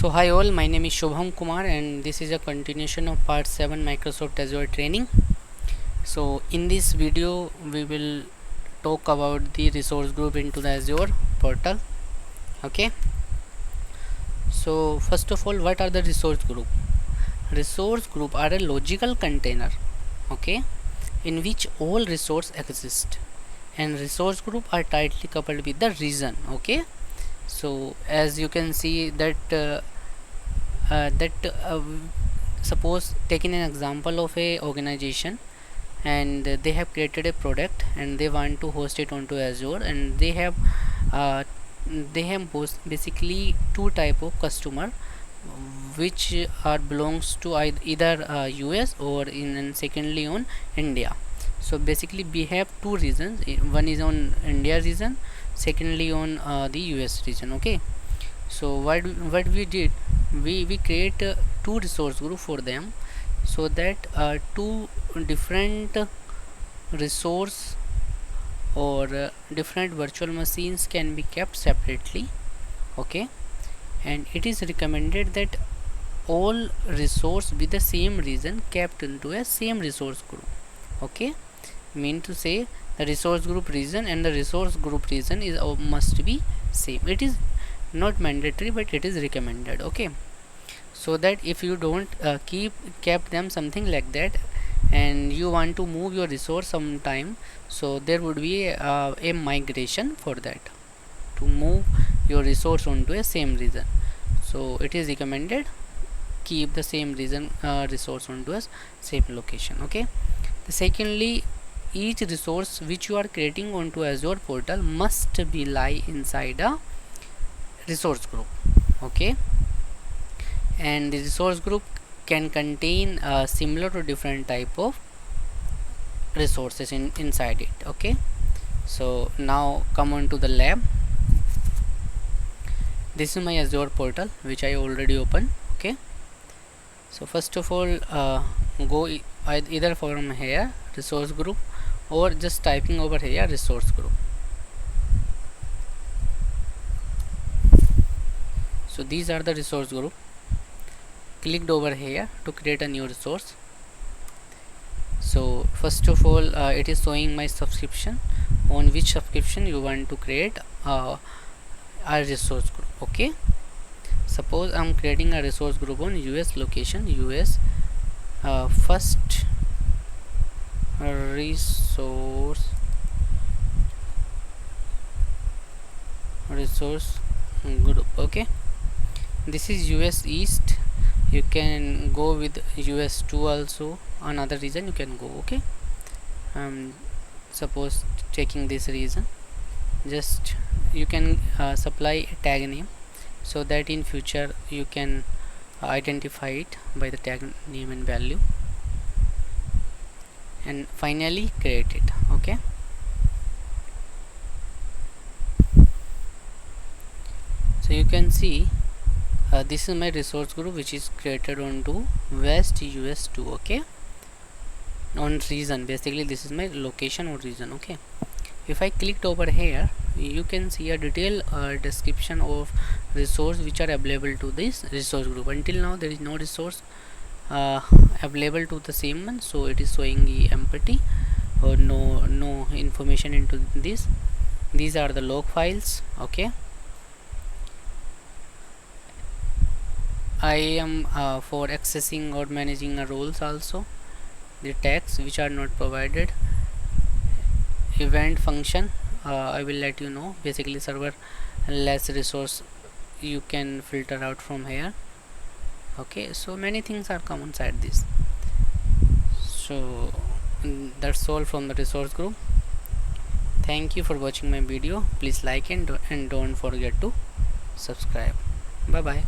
So hi all, my name is Shubham Kumar and this is a continuation of part 7 Microsoft Azure training. So in this video we will talk about the resource group into the Azure portal. Okay, so first of all, what are the resource group? Resource group are a logical container, okay, in which all resource exist, and resource group are tightly coupled with the region. Okay, so as you can see that suppose taking an example of a organization, and they have created a product and they want to host it onto Azure, and uh, they have basically two type of customer which are belongs to either US or in secondly on India. So basically we have two regions, one is on India region, secondly on the US region. Okay, so what we did, we create two resource group for them, so that two different resource or different virtual machines can be kept separately. Okay, and it is recommended that all resource with the same region kept into a same resource group. Okay, mean to say the resource group region and the resource group region is must be same. It is not mandatory, but it is recommended. Okay, so that if you don't kept them something like that, and you want to move your resource sometime, so there would be a migration for that to move your resource onto a same region. So it is recommended keep the same region resource onto a same location. Okay, secondly, each resource which you are creating onto Azure portal must be lie inside a resource group. Okay, and the resource group can contain similar to different type of resources inside it. Okay, so now come on to the lab. This is my Azure portal which I already opened. Okay, so first of all go either from here resource group, or just typing over here resource group. So these are the resource group. Clicked over here to create a new resource. So first of all it is showing my subscription, on which subscription you want to create a resource group. Okay, suppose I'm creating a resource group on US location, US first resource group. Okay, this is US East. You can go with US 2 also, another region you can go. Okay, suppose taking this region, just you can supply a tag name, so that in future you can identify it by the tag name and value, and finally create it. Okay, so you can see this is my resource group which is created onto West US 2. Okay, on region, basically this is my location or region. Okay, if I clicked over here, you can see a detailed description of resource which are available to this resource group. Until now there is no resource available to the same one, so it is showing empty or no information into this. These are the log files. Okay, I am for accessing or managing roles also. The tags which are not provided, event function, I will let you know. Basically server less resource you can filter out from here. Okay, so many things are come inside this. So that's all from the resource group. Thank you for watching my video. Please like and don't forget to subscribe. Bye bye.